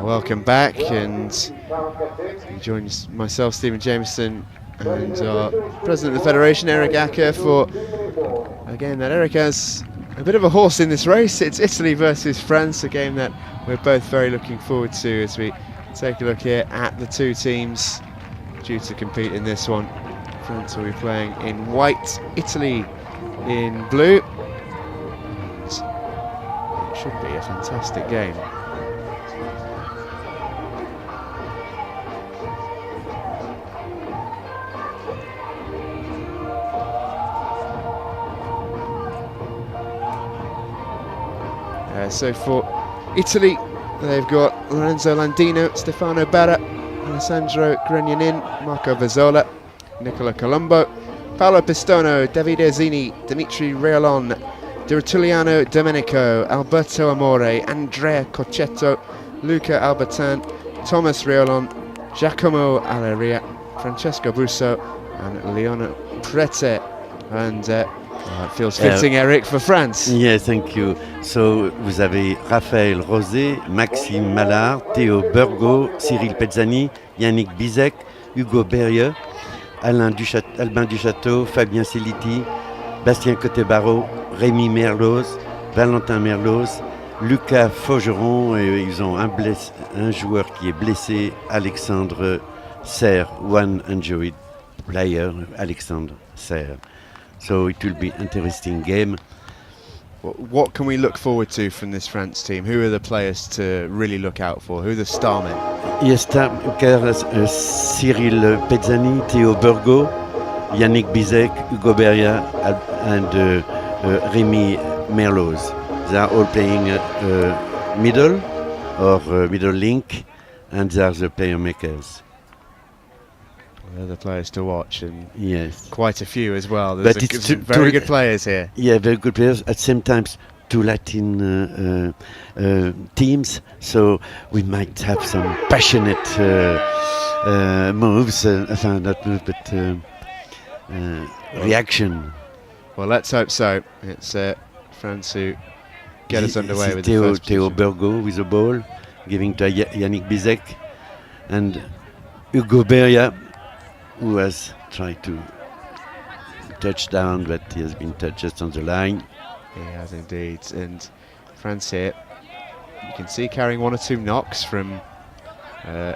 Welcome back, and joins myself, Stephen Jameson, and our president of the federation, Eric Acker, for again that Eric has a bit of a horse in this race. It's Italy versus France, a game that we're both very looking forward to as we take a look here at the two teams due to compete in this one. France will be playing in white, Italy in blue. It should be a fantastic game. So for Italy, they've got Lorenzo Landino, Stefano Berra, Alessandro Gregnanin, Marco Vezzola, Nicola Colombo, Paolo Pistono, Davide Zini, Dimitri Reolon, Giuliano Domenico, Alberto Amore, Andrea Coccetto, Luca Albertan, Thomas Reolon, Giacomo Alleria, Francesco Busso, and Leon Prete. And it feels fitting, Eric, for France. Yes, thank you. So, vous avez Raphaël Rosé, Maxime Mallard, Théo Burgot, Cyril Pezzani, Yannick Bizek, Hugo Berrieux, Albin Duchâteau, Fabien Celiti, Bastien Coté-Barreau, Rémi Merloz, Valentin Merloz, Lucas Faugeron, et ils ont un joueur qui est blessé, Alexandre Serre, one injured player, Alexandre Serre. So it will be an interesting game. What can we look forward to from this France team? Who are the players to really look out for? Who are the star men? Yes, Cyril Pezzani, Théo Burgot, Yannick Bizek, Hugo Berrieux, and Rémi Merloz. They are all playing middle or middle link, and they are the player makers. They're the players to watch, and yes, quite a few as well. There's very good players here. Yeah, very good players. At the same time, two Latin teams, so we might have some passionate moves. Not moves, but reaction. Well, let's hope so. It's France who get us underway with the first Théo Burgot with the ball, giving to Yannick Bizek, and Hugo Berrieux, who has tried to touch down, but he has been touched just on the line. He has indeed. And France here, you can see, carrying one or two knocks from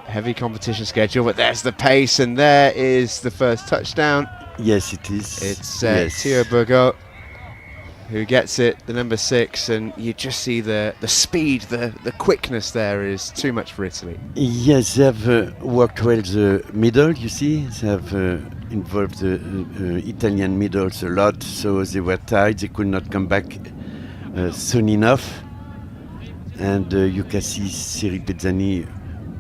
heavy competition schedule, but there's the pace, and there is the first touchdown. Yes, it is. It's Théo Burgot who gets it, the number 6, and you just see the speed, the quickness there is too much for Italy. Yes, they have worked well the middle, you see. They have involved the Italian middles a lot, so they were tired, they could not come back soon enough. And you can see Cyril Pezzani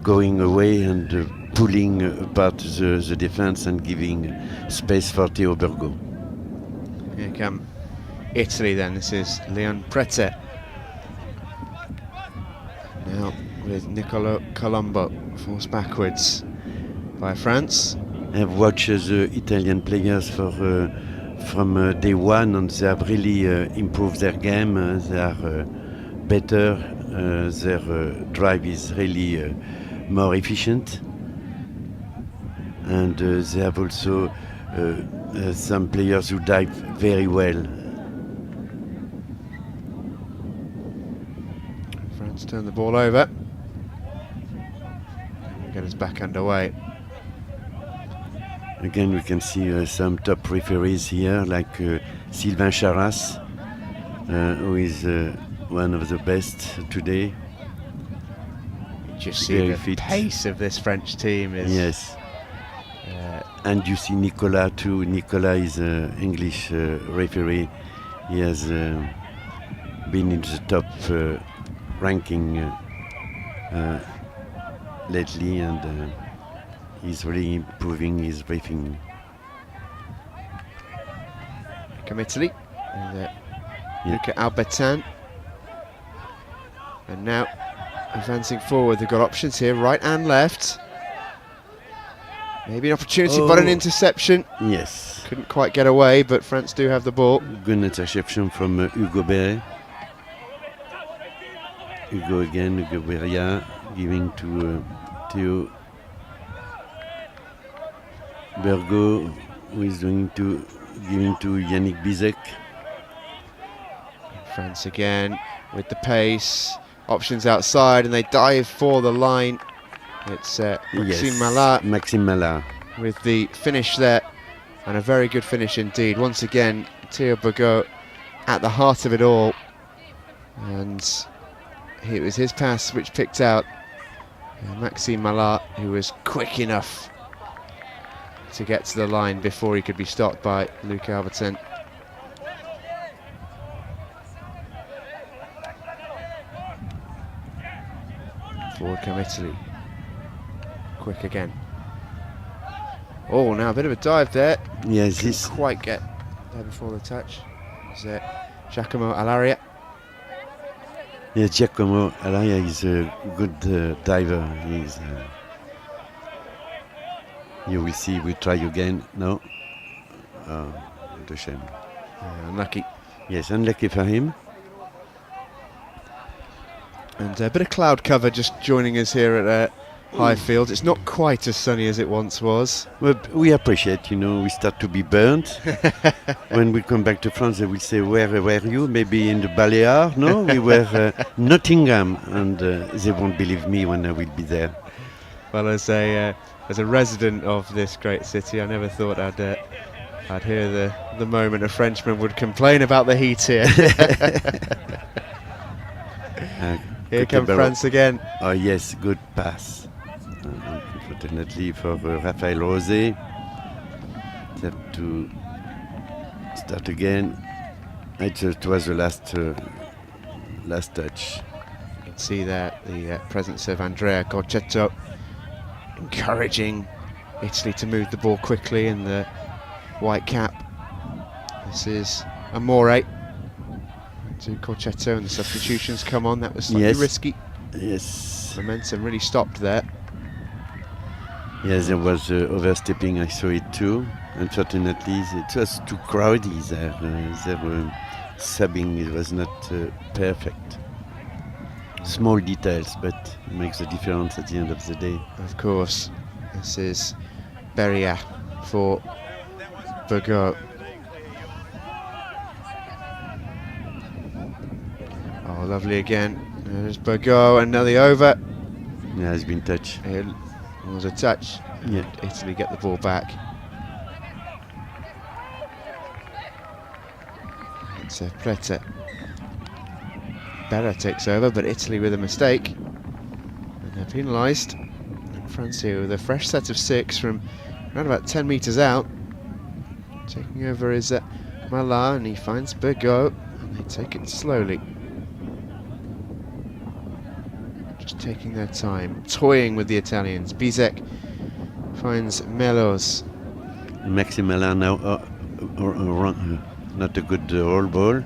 going away and pulling apart the defense and giving space for Théo Burgot. Here come Italy then. This is Leon Prete. Now with Nicolo Colombo, forced backwards by France. I've watched the Italian players from day one, and they have really improved their game. They are better. Their drive is really more efficient. And they have also some players who dive very well. France turn the ball over. And get us back underway. Again, we can see some top referees here, like Sylvain Charras, who is one of the best today. You just see the pace of this French team is... Yes. And you see Nicolas too. Nicolas is an English referee. He has been in the top ranking lately, and he's really improving his briefing. Come Italy, and Luca Albertan. And now advancing forward, they've got options here, right and left. Maybe an opportunity, but an interception. Yes. Couldn't quite get away, but France do have the ball. Good interception from Hugo Berrieux. Hugo again, Hugo Beria giving to Theo Bergo, who is going to giving to Yannick Bizek. France again with the pace. Options outside, and they dive for the line. It's Maxime Mallard Maxime Mallard. with the finish there, and a very good finish indeed. Once again, Theo Bergo at the heart of it all, and it was his pass which picked out Maxime Mallard, who was quick enough to get to the line before he could be stopped by Luc Albertin. Forward come Italy. Quick again. Oh, now a bit of a dive there. Yes, Couldn't this quite get there before the touch. It's Giacomo Alaria. yes, Giacomo Alaria is a good diver. He's you will see. We try again. No, the shame. Unlucky. Yes, unlucky for him. And a bit of cloud cover just joining us here at Highfield. It's not quite as sunny as it once was. But we appreciate, we start to be burnt. When we come back to France, they will say, where were you? Maybe in the Balearics? No, we were Nottingham, and they won't believe me when I will be there. Well, as a resident of this great city, I never thought I'd hear the moment a Frenchman would complain about the heat here. Here come France again. Oh yes, good pass. Unfortunately for Raphaël Rosé, they have to start again. It was the last touch. You can see there the presence of Andrea Gorgetto encouraging Italy to move the ball quickly in the white cap. This is Amore to Gorgetto, and the substitutions come on. That was slightly risky. Yes. Momentum really stopped there. Yes, there was overstepping. I saw it too. Unfortunately, it was too crowded there. There were subbing. It was not perfect. Small details, but it makes a difference at the end of the day. Of course. This is Beria for Bergo. Oh, lovely again. There's Bergo, another over. Yeah, it's been touched. It was a touch. Yeah. Italy get the ball back. It's Prete. Berra takes over, but Italy with a mistake. And they're penalised. And France here with a fresh set of 6 from around about 10 metres out. Taking over is Mallard, and he finds Bergo, and they take it slowly. Just taking their time, toying with the Italians. Bizek finds Melos. Maxime Mallard now, not a good roll ball. A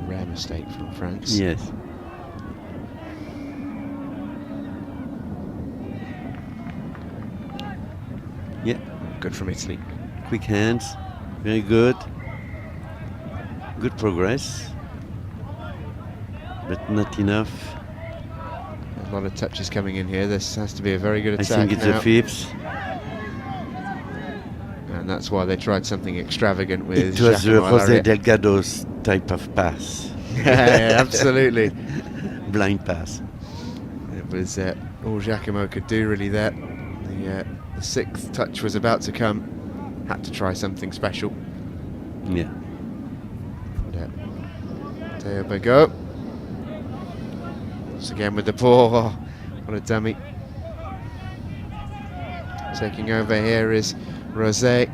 rare mistake from France. Yes. Yeah. Good from Italy. Quick hands, very good. Good progress, but not enough. A lot of touches coming in here. This has to be a very good I attack think it's now. a fifth. And that's why they tried something extravagant with It was Giacomo José Alaria. Delgado's type of pass. Yeah, absolutely. Blind pass. It was all Giacomo could do really there. The 6th touch was about to come. Had to try something special. Yeah. Theo Bergo. Once again with the ball. Oh, what a dummy. Taking over here is Rosé.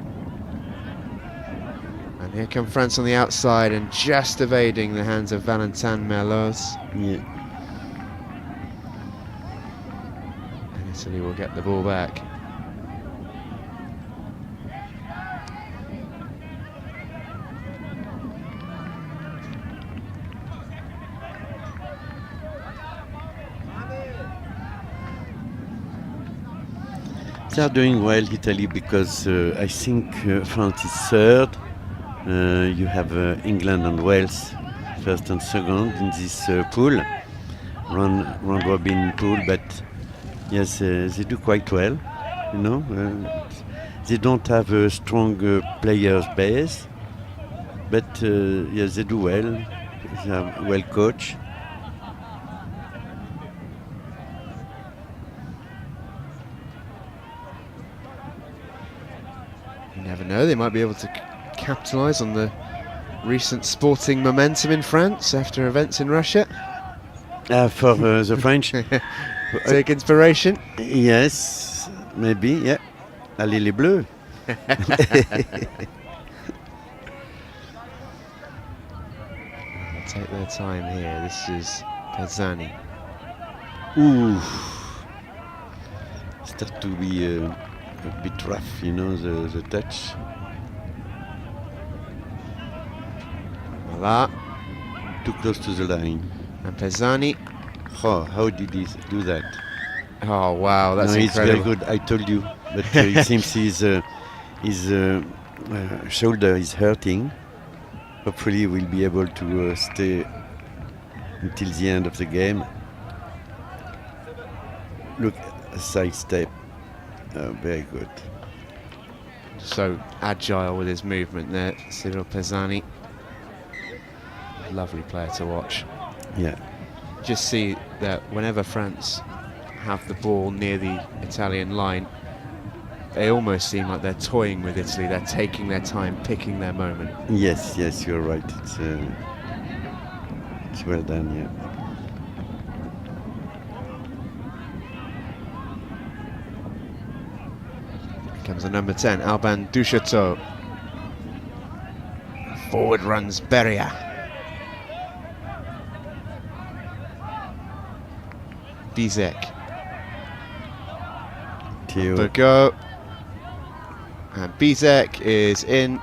And here come France on the outside and just evading the hands of Valentin Melos. Yeah. And Italy will get the ball back. They are doing well, Italy, because I think France is third. You have England and Wales first and second in this pool, round robin pool. But yes, they do quite well. You know, they don't have a strong players base, but yes, they do well. They are well coached. You never know, they might be able to capitalise on the recent sporting momentum in France after events in Russia. For the French, Take inspiration. yes, maybe, yeah. Allez les Bleus. Take their time here. This is Pezzani. Ooh, start to be a bit rough, you know, the touch. Voila. Too close to the line. And Pezzani. Oh, how did he do that? Oh, wow, that's no, it's incredible. very good. I told you, but it seems his shoulder is hurting. Hopefully, we'll be able to stay until the end of the game. Look, a side step. Very good. So agile with his movement there, Cyril Pezzani. Lovely player to watch. Yeah. Just see that whenever France have the ball near the Italian line, they almost seem like they're toying with Italy. They're taking their time, picking their moment. Yes, you're right. It's well done, yeah. Here comes the number 10, Alban Duchateau. Forward runs Beria. Bizek. Theo, Bergot. And Bizek is in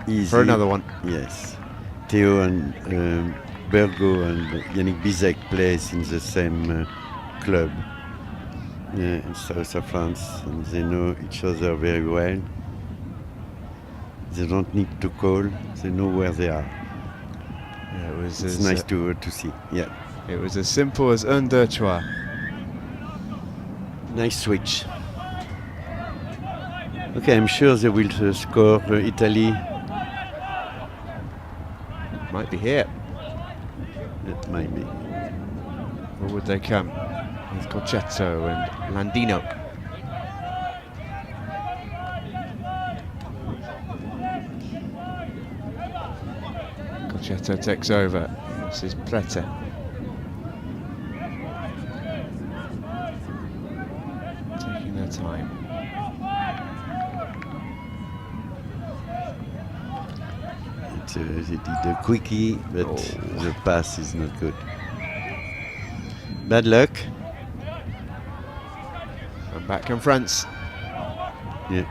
easy. for another one. Yes. Theo and Bergot and Yannick Bizek plays in the same club in south of France, and they know each other very well. They don't need to call, they know where they are. Yeah, it was It's as, nice to see, yeah. it was as simple as un, deux, trois. Nice switch. Okay, I'm sure they will score Italy. Might be here. It might be. Or would they come with Concetto and Landino? Concetto takes over. This is Prete. Taking their time. They did a quickie, but the pass is not good. Bad luck. And back come France. Yeah.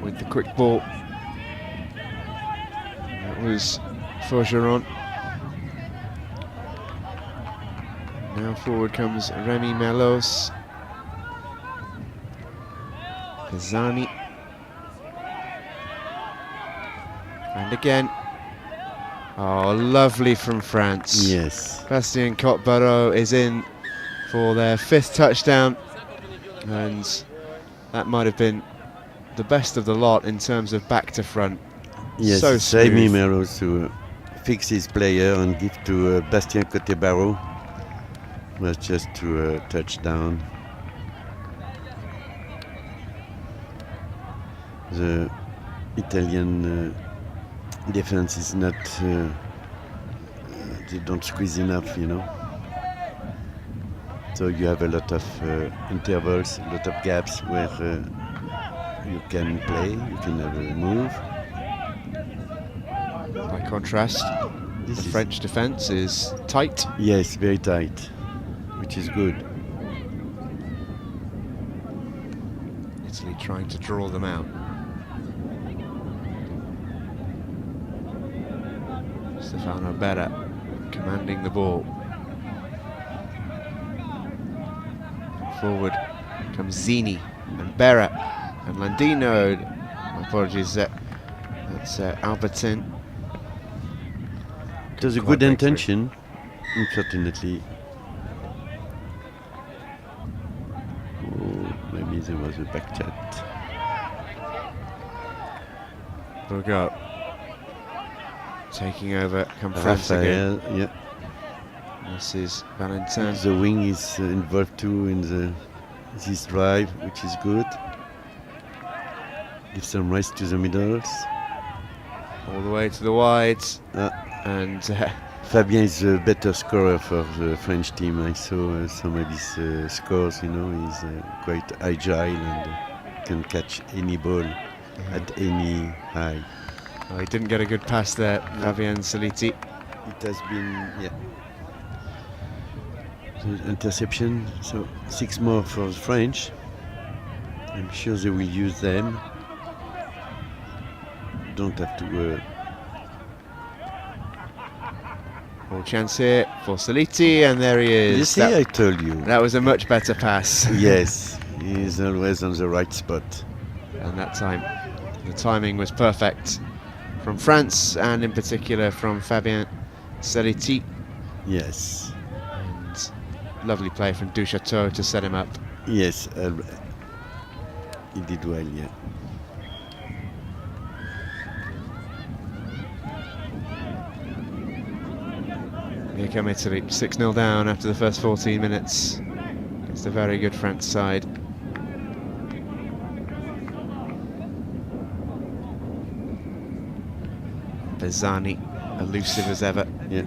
With the quick ball. That was Forgeron. Now forward comes Remy Melos. Pezzani. And again. Oh, lovely from France. Yes. Bastien Cote-Barreau is in for their 5th touchdown. And that might have been the best of the lot in terms of back to front. Yes, So save me smooth. Melos to fix his player and give to Bastien Cote-Barreau. Was just to a touchdown. The Italian defense is not, they don't squeeze enough, you know. So you have a lot of intervals, a lot of gaps where you can play, you can have a move. By contrast, the This is- French defence is tight. Yes, very tight, which is good. Italy trying to draw them out. Stefano Berra commanding the ball. Forward comes Zini and Berra and Landino. Apologies, That's Albertin. It was a Quite good breakthrough. intention, unfortunately. Oh, maybe there was a back chat. Bourgault taking over, come France again. Raphael, yeah. This is Valentin. The wing is involved too in this drive, which is good. Give some rest to the middles. All the way to the wides. Ah. And Fabien is a better scorer for the French team. I saw some of his scores, you know, he's quite agile and can catch any ball at any height. he didn't get a good pass there, Fabien Saliti. It has been, yeah. So interception, so 6 more for the French. I'm sure they will use them. Don't have to All chance here for Saliti, and there he is. You see, I told you. That was a much better pass. Yes, he is always on the right spot. And that time, the timing was perfect from France, and in particular from Fabien Saliti. Yes, And lovely play from Duchateau to set him up. yes, he did well, yeah. Here come Italy, 6-0 down after the first 14 minutes. It's a very good France side. Bezzani, elusive as ever. Yeah.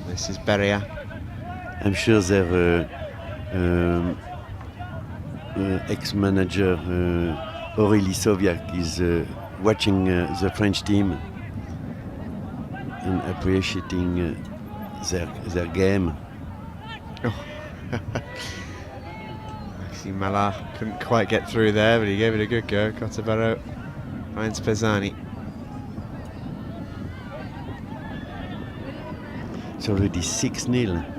This is Beria. I'm sure their ex-manager Aurélie Sauviac is watching the French team and appreciating their game. Maxime Mallard couldn't quite get through there, but he gave it a good go. Cottabaro finds Bezzani. It's already 6-0.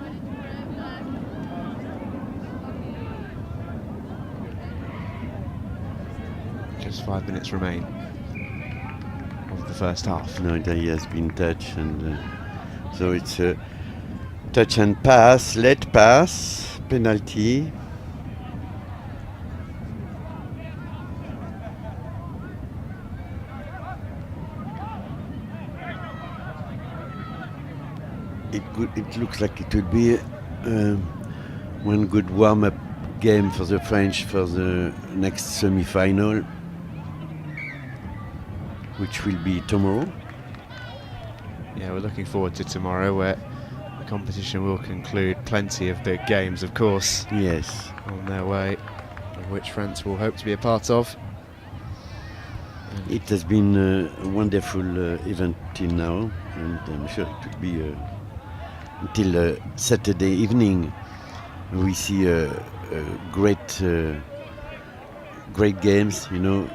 Just 5 minutes remain of the first half. No, he has been touched, and so it's a touch and pass, late pass, penalty. It looks like it would be one good warm-up game for the French for the next semi-final, which will be tomorrow. Yeah, we're looking forward to tomorrow, where the competition will conclude. Plenty of big games, of course, Yes. on their way, of which France will hope to be a part of. It has been a wonderful event till now, and I'm sure it will be until Saturday evening. We see great games, you know.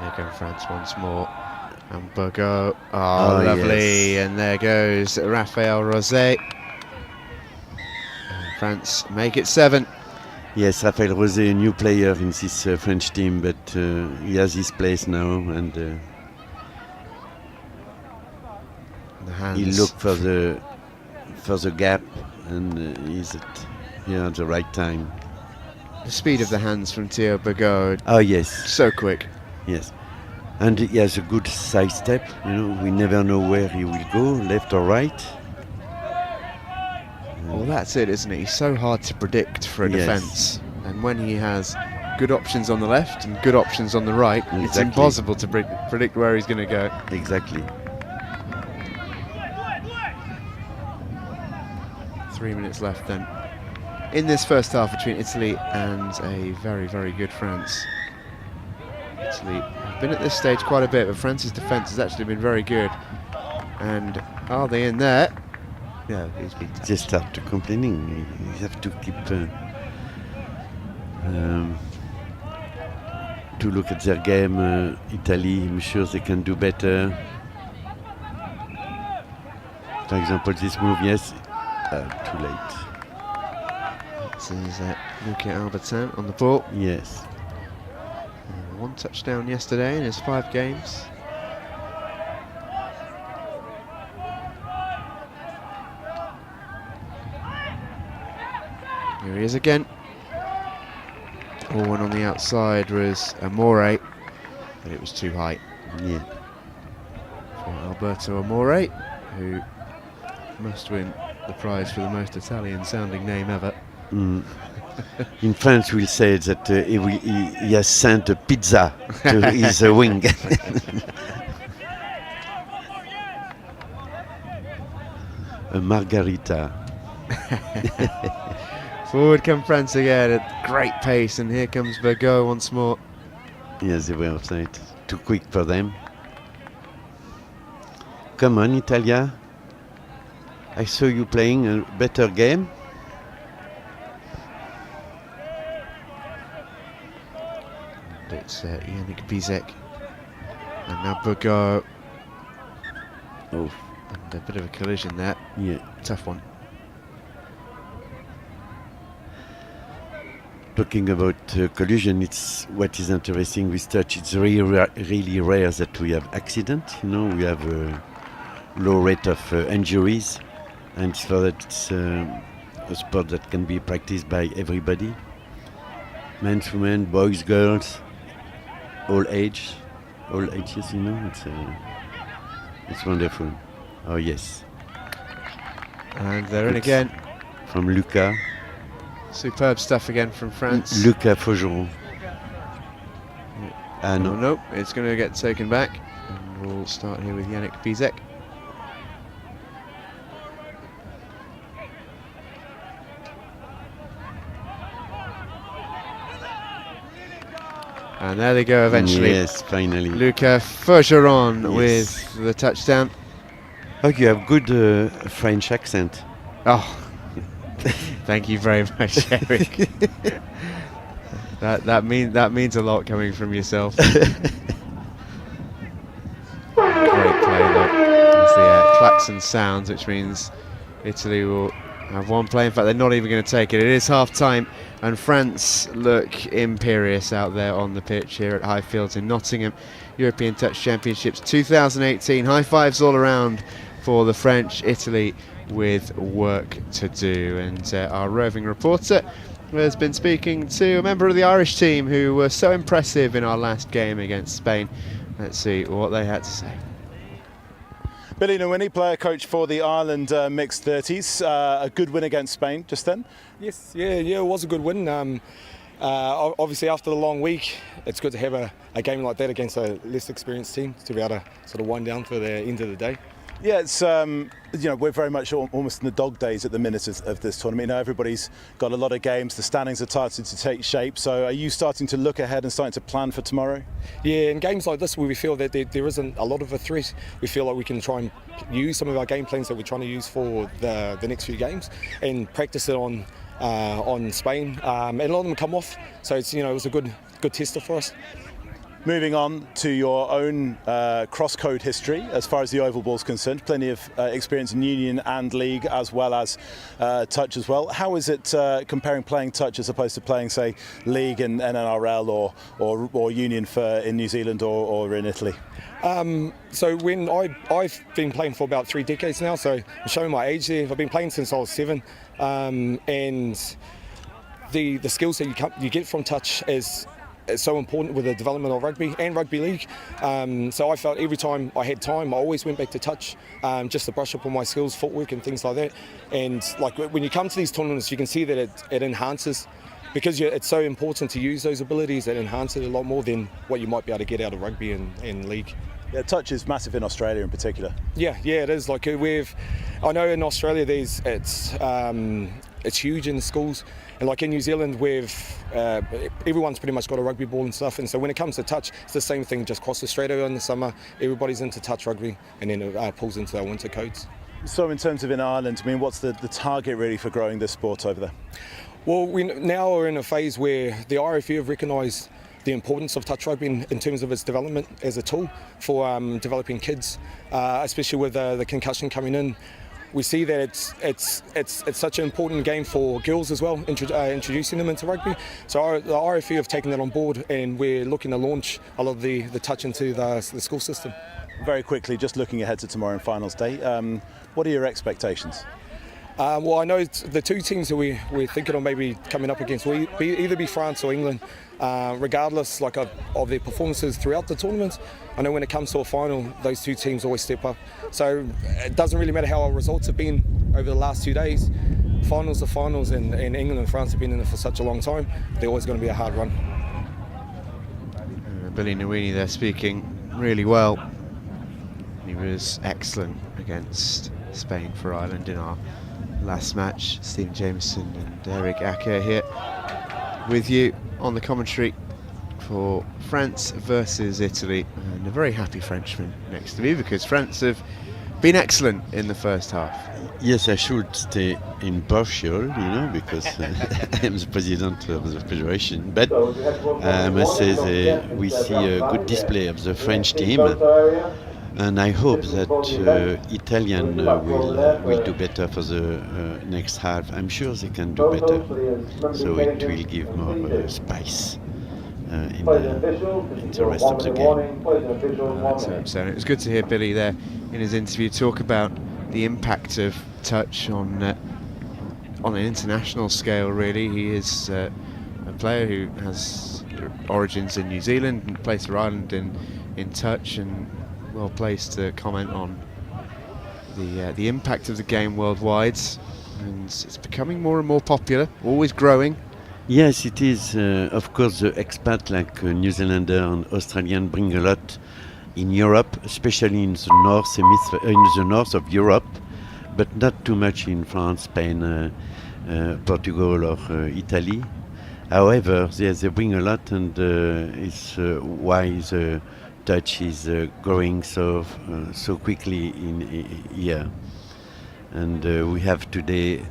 Here come France once more. And Bourgault. Oh, Oh, lovely. yes. And there goes Raphael Rosé. And France make it 7. Yes, Raphaël Rosé, a new player in this French team, but he has his place now, and The hands. he looked for the gap, and he's at the right time. The speed of the hands from Theo Bourgault. Oh yes, So quick. yes, and he has a good side step. You know, we never know where he will go, left or right. Well, that's it, isn't it? He's so hard to predict for a Yes. defence. And when he has good options on the left and good options on the right, it's Exactly. impossible to predict where he's going to go. Exactly. 3 minutes left then in this first half between Italy and a very, very good France. Italy have been at this stage quite a bit, but France's defence has actually been very good. And are they in there? No, he's been touched. They start to complaining. You have to keep to look at their game. Italy, I'm sure they can do better. For example, this move, yes, too late. This is Luca Albertin on the ball. Yes. 1 touchdown yesterday in his 5 games. Here he is again. One on the outside was Amore, but it was too high. Yeah. For Alberto Amore, who must win the prize for the most Italian-sounding name ever. Mm. In France, we'll say that he has sent a pizza to his wing. A margarita. Forward come France again at great pace, and here comes Bergot once more. Yes, they were offside. Too quick for them. Come on, Italia. I saw you playing a better game. It's Yannick Bizek. And now Bergot. Oh, And a bit of a collision there. yeah. Tough one. Talking about collision, it's what is interesting with touch. It's really rare that we have accident. You know, we have a low rate of injuries, and for that, it's a sport that can be practiced by everybody, men, women, boys, girls, all ages. You know, it's wonderful. Oh yes. And they're in It's again. From Luca. Superb stuff again from France. Luca Faugeron. Ah No, no. no, it's going to get taken back. And we'll start here with Yannick Bizek. And there they go eventually. Yes, finally. Luca Faugeron Yes. with the touchdown. Oh, you have good French accent. Oh, thank you very much, Eric. that means a lot coming from yourself. Great play though. As the klaxon sounds, which means Italy will have one play. In fact, they're not even going to take it. It is half time, and France look imperious out there on the pitch here at Highfields in Nottingham. European Touch Championships 2018. High fives all around for the French. Italy with work to do, and our roving reporter has been speaking to a member of the Irish team who were so impressive in our last game against Spain. Let's see what they had to say. Billy Nwini, player coach for the Ireland mixed 30s. A good win against Spain just then. Yes, yeah, it was a good win. Obviously, after the long week, it's good to have a game like that against a less experienced team to be able to sort of wind down for the end of the day. Yeah, it's we're very much almost in the dog days at the minute of this tournament. You know, everybody's got a lot of games. The standings are starting to take shape. So, are you starting to look ahead and starting to plan for tomorrow? Yeah, in games like this where we feel that there isn't a lot of a threat, we feel like we can try and use some of our game plans that we're trying to use for the next few games and practice it on Spain. And a lot of them come off. So it's it was a good tester for us. Moving on to your own cross-code history as far as the oval ball is concerned, plenty of experience in Union and League as well as touch as well. How is it comparing playing touch as opposed to playing, say, League and NRL or Union in New Zealand or in Italy? So when I've been playing for about 3 decades now, so I'm showing my age there. I've been playing since I was 7, and the skills that you get from touch is so important with the development of rugby and rugby league. So I felt every time I had time, I always went back to touch, just to brush up on my skills, footwork and things like that. And like when you come to these tournaments, you can see that it enhances, because it's so important to use those abilities. It enhances it a lot more than what you might be able to get out of rugby and league. Yeah, touch is massive in Australia in particular. Yeah, it is. Like I know in Australia it's huge in the schools, and like in New Zealand everyone's pretty much got a rugby ball and stuff, and so when it comes to touch, it's the same thing just across Australia in the summer. Everybody's into touch rugby, and then it pulls into our winter codes. So in terms of in Ireland, I mean, what's the target really for growing this sport over there? Well, we now are in a phase where the RFU have recognised the importance of touch rugby in terms of its development as a tool for developing kids, especially with the concussion coming in. we see that it's such an important game for girls as well, introducing them into rugby. So the RFU have taken that on board, and we're looking to launch a lot of the touch into the school system. Very quickly, just looking ahead to tomorrow and finals day, what are your expectations? Well, I know the two teams that we're thinking of maybe coming up against will either be France or England, regardless of their performances throughout the tournament. I know when it comes to a final, those two teams always step up. So it doesn't really matter how our results have been over the last 2 days. Finals are finals, and England and France have been in it for such a long time. They're always going to be a hard run. Billy Nawini there speaking really well. He was excellent against Spain for Ireland in our last match. Stephen Jameson and Eric Acker here with you on the commentary for France versus Italy, and a very happy Frenchman next to me because France have been excellent in the first half. Yes, I should stay impartial, because I'm the president of the federation. But I must say that we see a good display of the French team. And I hope that Italian will do better for the next half. I'm sure they can do better, so it will give more spice in the rest of the game. Let's hope so. And it was good to hear Billy there in his interview talk about the impact of touch on an international scale. Really, he is a player who has origins in New Zealand and plays for Ireland in touch, and well placed to comment on the impact of the game worldwide, and it's becoming more and more popular, always growing. Yes, it is. Of course, the expat like New Zealander and Australian bring a lot in Europe, especially in the north hemisphere, in the north of Europe, but not too much in France, Spain, Portugal, or Italy. However, they bring a lot, and it's why the touch is growing so quickly in here. And we have today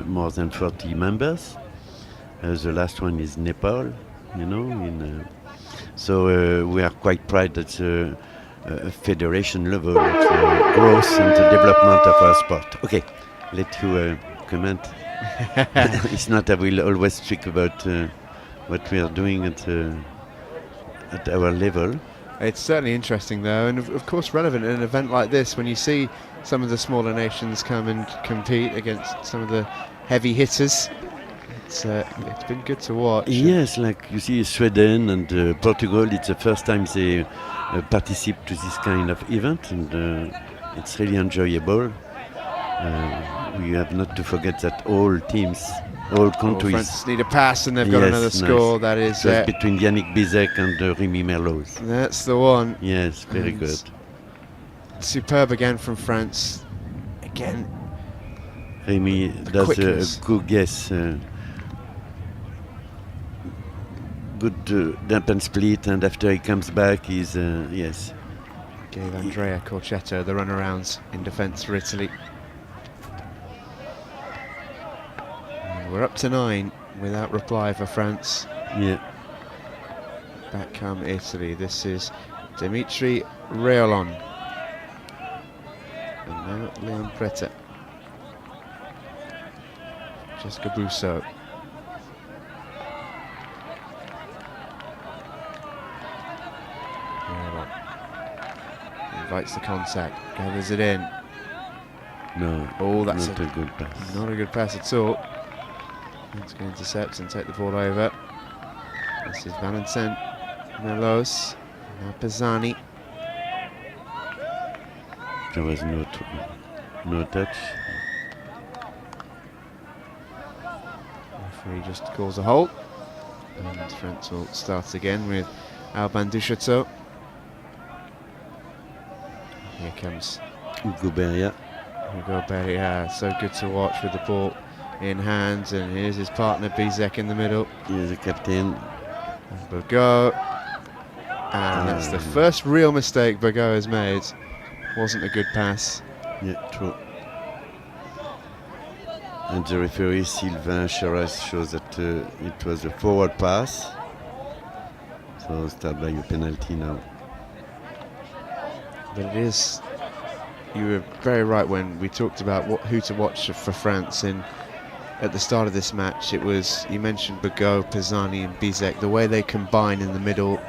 more than 40 members. The last one is Nepal, so we are quite proud at the federation level of the growth and the development of our sport. Okay, let you comment. It's not I will always speak about what we are doing at our level. It's certainly interesting though, and of course relevant in an event like this when you see some of the smaller nations come and compete against some of the heavy hitters. It's been good to watch. Yes, like you see Sweden and Portugal, it's the first time they participate to this kind of event, and it's really enjoyable. We have not to forget that all teams, all countries. France need a pass, and they've got another score. That is between Yannick Bizek and Rémi Merlos. That's the one. Yes, very good. Superb again from France. Again, Rémi does a good guess. Good dump and split, and after he comes back, he's yes. Gave Andrea Corchetto the runarounds in defence for Italy. And we're up to 9 without reply for France. Yeah. Back come Italy. This is Dimitri Reolon. And now Leon Preta. Jessica Brousseau. Invites the contact, gathers it in. No, that's not a good pass. Not a good pass at all. It's going to intercept and take the ball over. This is Valentin Merlos. Now Pisani. There was no touch. Referee just calls a halt. And France will start again with Alban Duchateau. Here comes Hugo Beria. So good to watch with the ball in hand, and here's his partner Bizek in the middle. He's the captain. Burgot. And that's the first real mistake Burgot has made. Wasn't a good pass. Yeah, true. And the referee Sylvain Charras shows that it was a forward pass. So start by a penalty now. But it is you were very right when we talked about who to watch for France at the start of this match. It was, you mentioned Bourgault, Pisani and Bizek, the way they combine in the middle,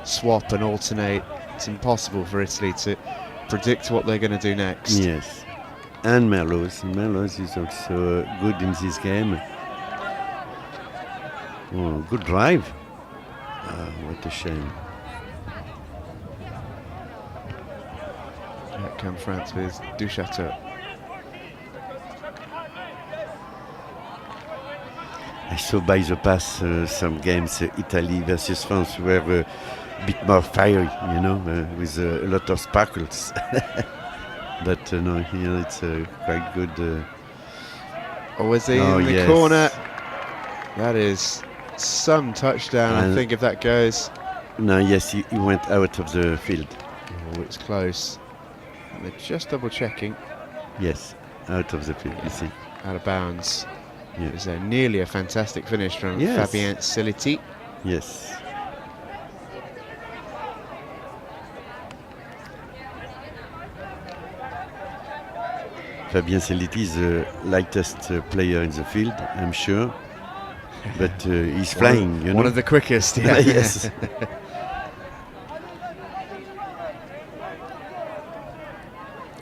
swap and alternate. It's impossible for Italy to predict what they're going to do next. Yes. And Merlos. Merlos is also good in this game. Oh, good drive. What a shame. Here come France with Duchateau. I saw by the past some games, Italy versus France, were a bit more fiery, with a lot of sparkles. But no, here it's quite good. Is he in the corner? That is some touchdown, I think, if that goes. No, yes, he went out of the field. Oh, it's close. And they're just double checking. Yes, out of the field, you see. Out of bounds. Yeah. It was nearly a fantastic finish from Fabien Siliti. Yes. Fabien Siliti is the lightest player in the field, I'm sure. But he's flying, One of the quickest, yeah. Yes.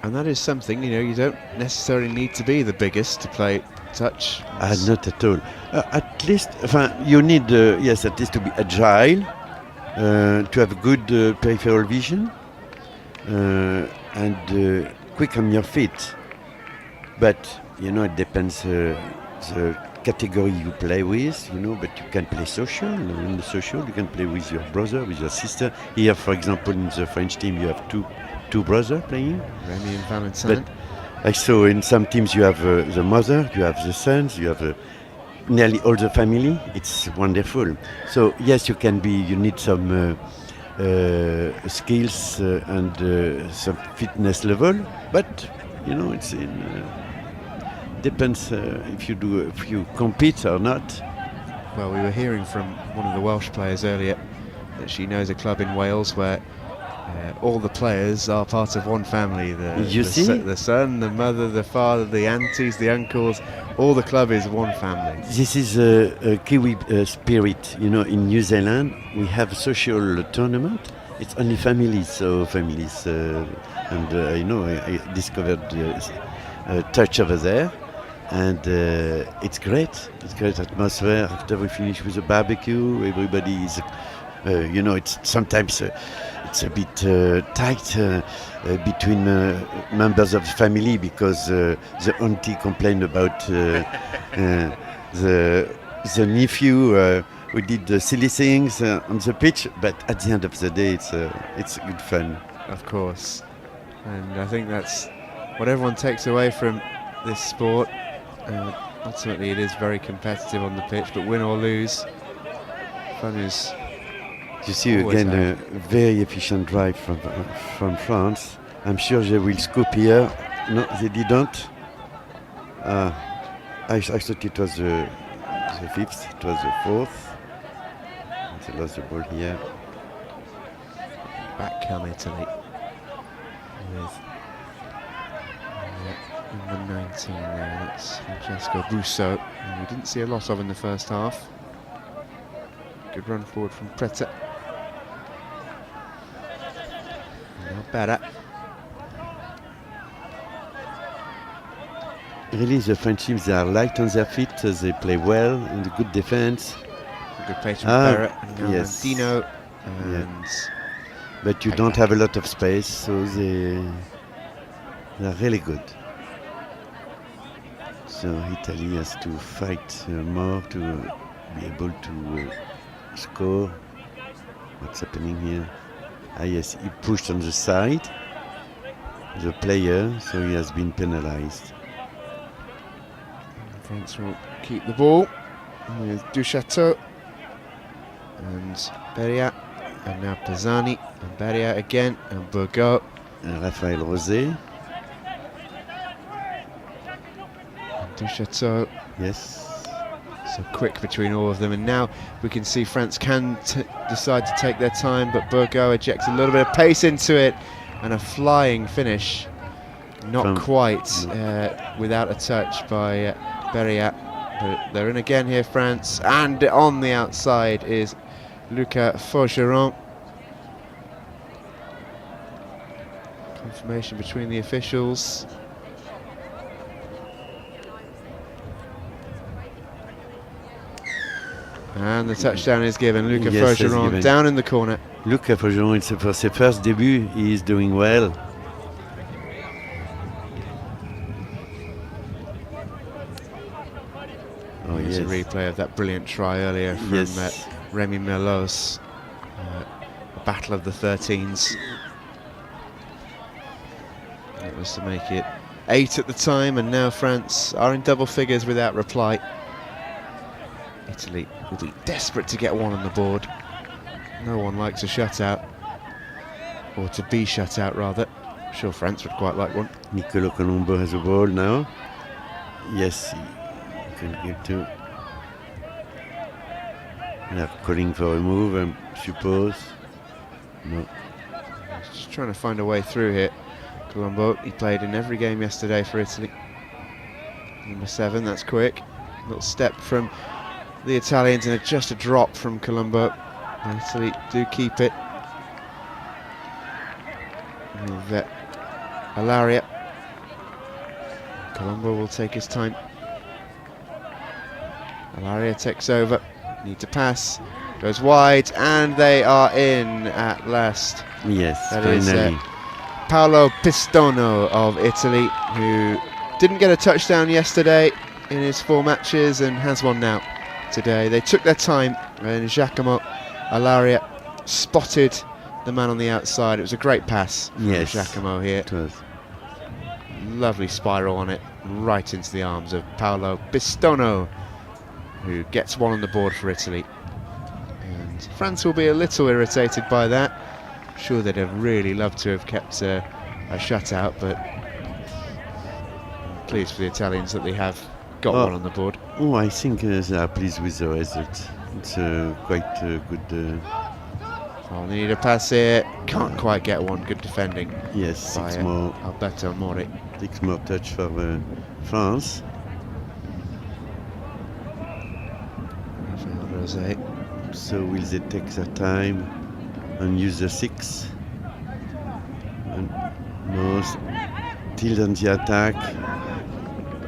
And that is something, you don't necessarily need to be the biggest to play touch. Not at all. At least, you need, at least to be agile, to have good peripheral vision, and quick on your feet. But, it depends the category you play with, but you can play social. In the social, you can play with your brother, with your sister. Here, for example, in the French team, you have two brothers playing. Remy and Valentin. But I saw in some teams you have the mother, you have the sons, you have nearly all the family. It's wonderful. So yes, you need some skills and some fitness level, but it's depends if you compete or not. Well, we were hearing from one of the Welsh players earlier that she knows a club in Wales where all the players are part of one family. The son, the mother, the father, the aunties, the uncles, all the club is one family. This is a Kiwi spirit. In New Zealand we have a social tournament. It's only families, and I discovered touch over there, and it's great. It's great atmosphere. After we finish with a barbecue, everybody is, it's sometimes it's a bit tight between members of the family because the auntie complained about the nephew who did the silly things on the pitch. But at the end of the day, it's good fun. Of course, and I think that's what everyone takes away from this sport. Ultimately, it is very competitive on the pitch, but win or lose, fun is. You see again a very efficient drive from France. I'm sure they will scoop here. No, they didn't. I thought it was the fifth. It was the fourth. They lost the ball here. Back come Italy with number 19 there. That's Francesco Busso, who we didn't see a lot of in the first half. Good run forward from Preta. Now better. Really, the French teams, they are light on their feet. They play well and a good defense. Good pace from Barrett and now yes. Dino. And but you don't have a lot of space, so they are really good. So Italy has to fight more to be able to score. What's happening here? Yes, he pushed on the side, the player, so he has been penalized. France will keep the ball with Duchateau and Beria, and now Pisani and Beria again, and Bourgault. And Raphaël Rosé. And Duchateau. Yes. So quick between all of them, and now we can see France can decide to take their time, but Bourgault ejects a little bit of pace into it, and a flying finish Not From- quite without a touch by Berriat. But they're in again here, France. And on the outside is Lucas Faucheron. Confirmation between the officials. And the touchdown is given. Lucas Yes, it's Faucheron given. down in the corner. Luca Faucheron, for ses first debut, he is doing well. Oh, Here's yes. a replay of that brilliant try earlier from Yes. Remy Merlos. The battle of the 13s. It was to make it 8 at the time, and now France are in double figures without reply. Italy will be desperate to get one on the board. No one likes a shutout, or to be shut out rather. I'm sure France would quite like one. Nicolo Colombo has a ball now. Yes, he can give to. They're calling for a move, I suppose. No. Just trying to find a way through here. Colombo, he played in every game yesterday for Italy. Number 7, that's quick. Little step from the Italians and just a drop from Colombo. Italy do keep it. With Alaria. Colombo will take his time. Alaria takes over. Need to pass. Goes wide, and they are in at last. Yes, That is, finally. Paolo Pistono of Italy, who didn't get a touchdown yesterday in his 4 matches and has one now today. They took their time, and Giacomo Alaria spotted the man on the outside. It was a great pass from Yes. Giacomo here. It was. Lovely spiral on it, right into the arms of Paolo Pistono, who gets one on the board for Italy. And France will be a little irritated by that. Sure, they'd have really loved to have kept a shutout, but I'm pleased for the Italians that they have got Oh. one on the board. Oh, I think they are pleased with the result. It's quite good. Oh, they need a pass here. Can't quite get one. Good defending Yes, by six more Alberto Mori. touch for France. Rafael Rosé. So will they take their time and use the 6? And no, still on the attack.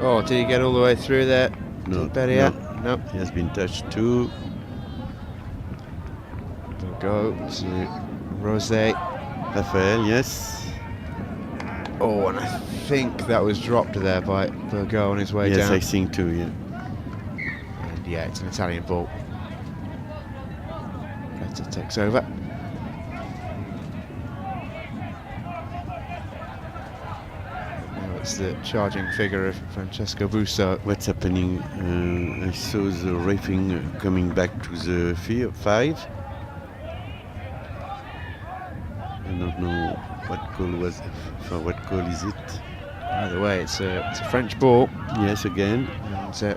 Oh, did he get all the way through there? No, Berriat? no. Nope. He has been touched too. We'll go to Rosé. Raphael, yes. Oh, and I think that was dropped there by Burgo on his way Yes, down. I think too, yeah. And yeah, it's an Italian ball. Better takes over. Now it's the charging figure of Francesco Busso. What's happening? I saw the reffing coming back to the 5. I don't know what goal was for what goal is it. Either way, it's a French ball. Yes, again. And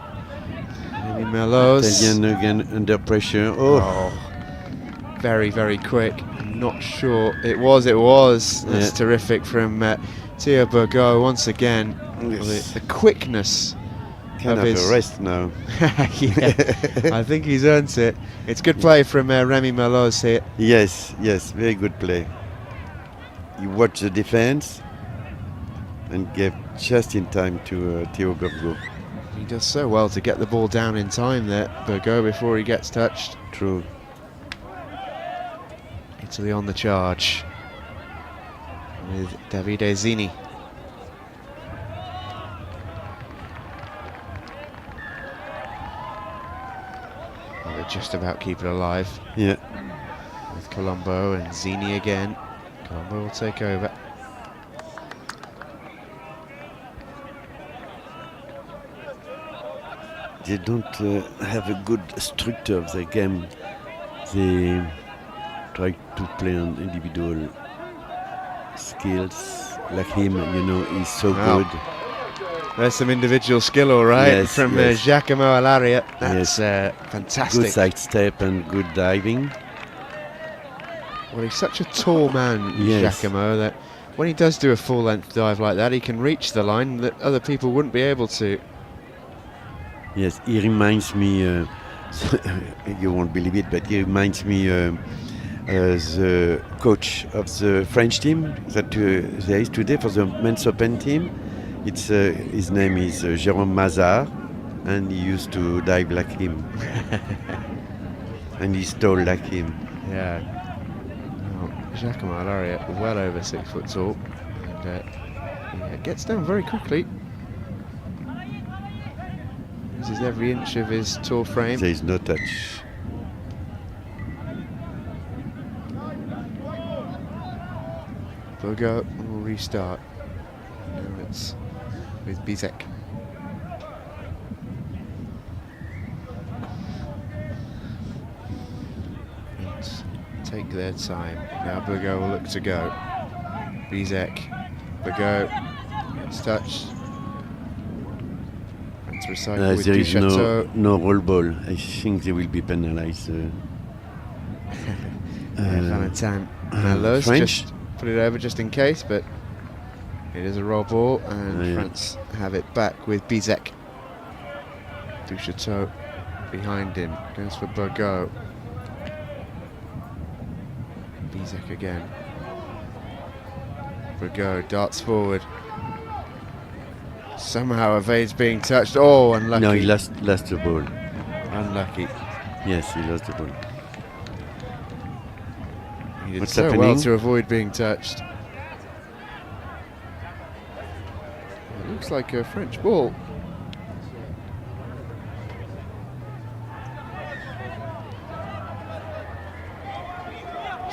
Remy Merlos. Italian again under pressure. Oh, Oh, very, very quick. I'm not sure. It was. That's Yeah. terrific from Theo Burgo once again. Yes. The quickness can of have his. a rest now. Yeah, I think he's earned it. It's good play from Remy Merlos here. Yes, very good play. He watched the defense and gave just in time to Theo Burgo. He does so well to get the ball down in time there, Burgo, before he gets touched. True. Italy on the charge with Davide Zini. Well, they just about keep it alive Yeah. with Colombo and Zini again. Colombo will take over. They don't have a good structure of the game. They try to play on individual skills. Like him, he's so Wow. good. There's some individual skill, all right, Yes, from yes. Giacomo Alaria. That's Good fantastic. sidestep and good diving. Well, he's such a tall man, Yes. Giacomo, that when he does do a full length dive like that, he can reach the line that other people wouldn't be able to. Yes, he reminds me, you won't believe it, but he reminds me the coach of the French team that there is today for the men's open team. It's his name is Jérôme Mazard, and he used to dive like him. And he's tall like him. Yeah. Jacquemin Laureate, well over 6 foot tall, and yeah, gets down very quickly. Uses every inch of his tall frame. There is no touch. Bourgault will restart. Now it's with Bizek. Take their time. Now Bourgault will look to go. Bizek. Bourgault gets touched. And to recycle with There is Duchateau. no roll ball. I think they will be penalized. Valentin Mallows French. just put it over just in case, but it is a roll ball, and Yeah. France have it back with Bizek. Duchateau behind him, goes for Bourgault. Bizek again. Bourgault darts forward. Somehow evades being touched. Oh, unlucky. No, he lost the ball. Unlucky. Yes, he lost the ball. He did What's so well happening? to avoid being touched. It looks like a French ball.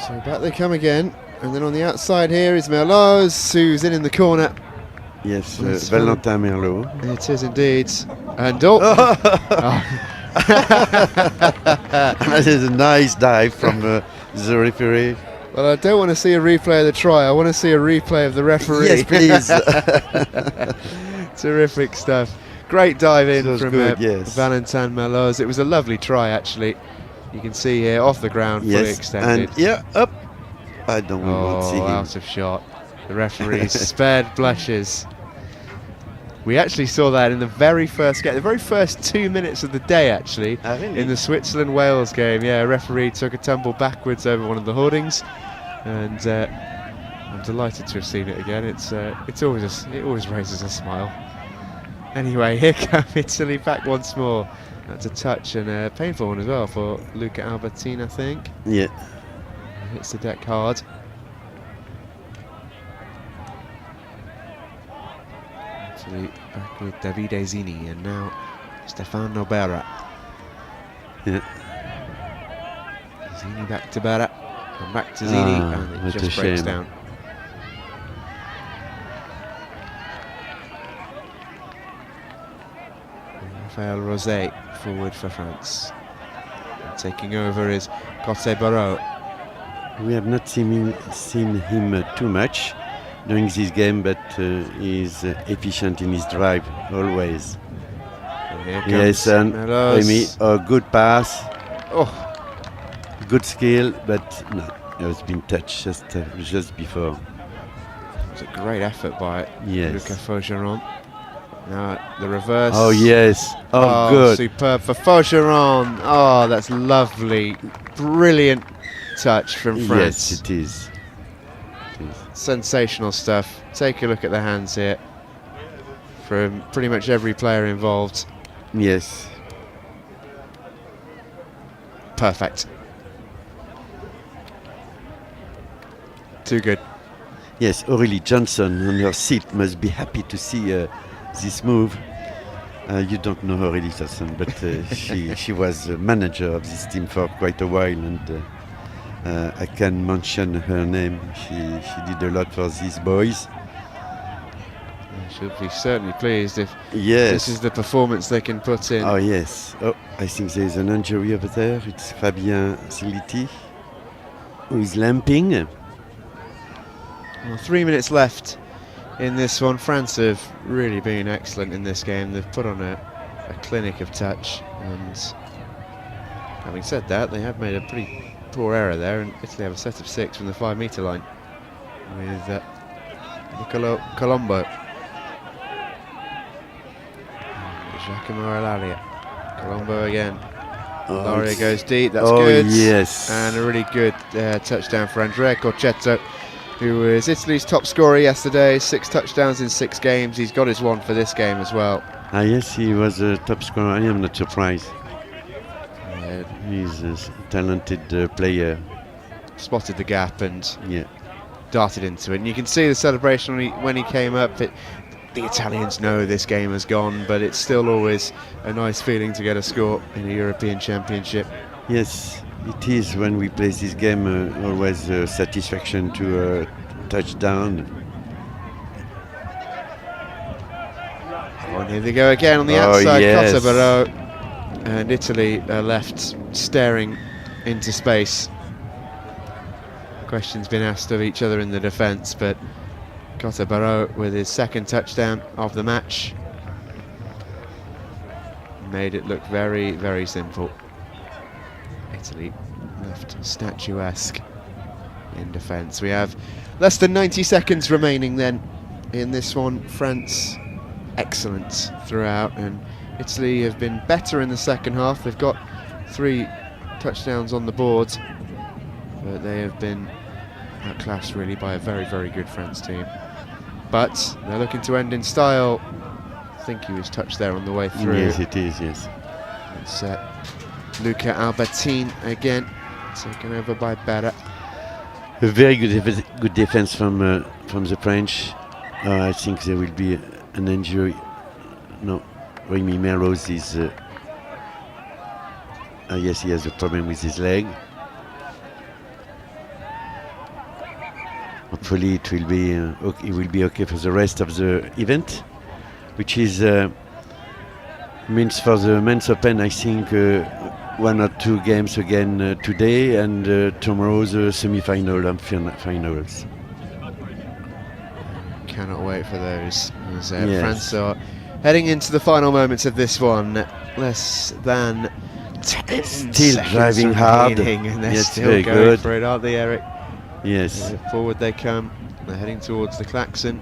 So back they come again, and then on the outside here is Merloz, who's in the corner. Yes, That's Valentin Merlot. It is indeed. And oh, That is a nice dive from the referee. well, I don't want to see a replay of the try. I want to see a replay of the referee. Yes, please. Terrific stuff. Great dive in That was from good, yes. Valentin Malloz. It was a lovely try, actually. You can see here, off the ground, fully Yes, extended. and yeah, up. I don't want to see Oh, him. out of shot. The referee spared blushes. We actually saw that in the very first game, the very first 2 minutes of the day, actually, Ah, really? in the Switzerland-Wales game. Yeah, a referee took a tumble backwards over one of the hoardings, and I'm delighted to have seen it again. It always raises a smile. Anyway, here come Italy back once more. That's a touch, and a painful one as well for Luca Albertini, I think. Yeah. Hits the deck hard. Italy back with Davide Zini, and now Stefano Berra. Yeah. Zini back to Berra, and back to Zini, and what it a just breaks shame. down. Raphael Rosé forward for France. And taking over is Cote Barreau. We have not seen him too much during this game, but he's efficient in his drive always. And here Yes, comes and Merloz. Remy, a good pass, Oh, good skill, but no, it has been touched just before. it was a great effort by Yes. Luca Faugeron. Now the reverse. Oh yes, oh, Oh, good. superb for Faugeron. Oh, that's lovely. Brilliant touch from France. Yes, it is. Sensational stuff. Take a look at the hands here from pretty much every player involved. Yes. Perfect. Too good. Yes, Aurélie Johnson on her seat must be happy to see this move. You don't know Aurélie Johnson, but she was a manager of this team for quite a while, and I can mention her name. She did a lot for these boys. She'll be certainly pleased if Yes. this is the performance they can put in. Oh yes. Oh, I think there is an injury over there. It's Fabien Siliti who is limping. Well, 3 minutes left in this one. France have really been excellent in this game. They've put on a clinic of touch, and having said that, they have made a pretty poor error there, and Italy have a set of 6 from the 5 metre line with Nicolo Colombo. Giacomo Alaria. Colombo again. Alaria goes deep, that's good. Yes. And a really good touchdown for Andrea Corchetto, who was Italy's top scorer yesterday. 6 touchdowns in 6 games. He's got his one for this game as well. Yes, he was a top scorer. I am not surprised. He's a talented player. Spotted the gap and Yeah. darted into it. And you can see the celebration when he came up. The Italians know this game has gone, but it's still always a nice feeling to get a score in a European Championship. Yes, it is when we play this game. Always satisfaction to touchdown. And here they go again on the Oh, outside, yes. Cotabaro. And Italy are left staring into space. Questions been asked of each other in the defence, but Cotabaro with his 2nd touchdown of the match made it look very, very simple. Italy left statuesque in defence. We have less than 90 seconds remaining then in this one. France excellent throughout, and Italy have been better in the second half. They've got 3 touchdowns on the board, but they have been outclassed really by a very, very good France team. But they're looking to end in style. I think he was touched there on the way through. Yes, it is, yes. It's Luca Albertine again, taken over by Berra. A very good defense from the French. I think there will be an injury. No, Rémi Merlos is. Yes, he has a problem with his leg. Hopefully, it will be okay for the rest of the event, which is means for the men's open. I think 1 or 2 games again today, and tomorrow the semi-final and finals. Cannot wait for those. As, Yes. France are heading into the final moments of this one. Less than 10 Still seconds driving hard. remaining, and they're Yes, still very going good. for it, aren't they, Eric? Yes. Forward they come. They're heading towards the klaxon.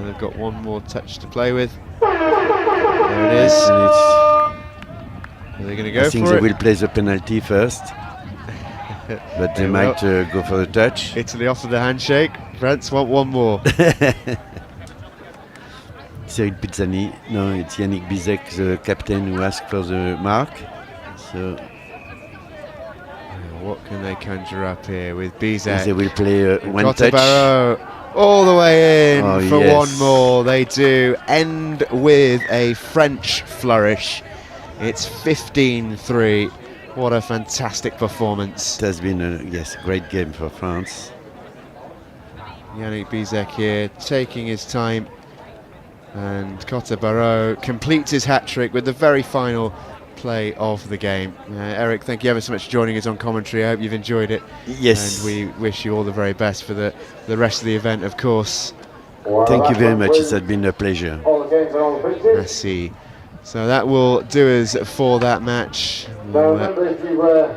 They've got one more touch to play with. There it is. And Are they going to go I think for they it? will play the penalty first, but they They might go for the touch. Italy offer the handshake. France want one more. Cyril Pizzani. No, it's Yannick Bizek, the captain, who asked for the mark. So What can they conjure up here with Bizek? they will play one touch. Cotabaro all the way in Oh, for yes. one more. They do end with a French flourish. It's 15-3. What a fantastic performance. It has been a great game for France. Yannick Bizek here taking his time, and Cotabaro completes his hat-trick with the very final play of the game. Eric, thank you ever so much for joining us on commentary. I hope you've enjoyed it. Yes. And we wish you all the very best for the rest of the event, of course. Thank you very much. It has been a pleasure. Merci. So that will do us for that match. We'll,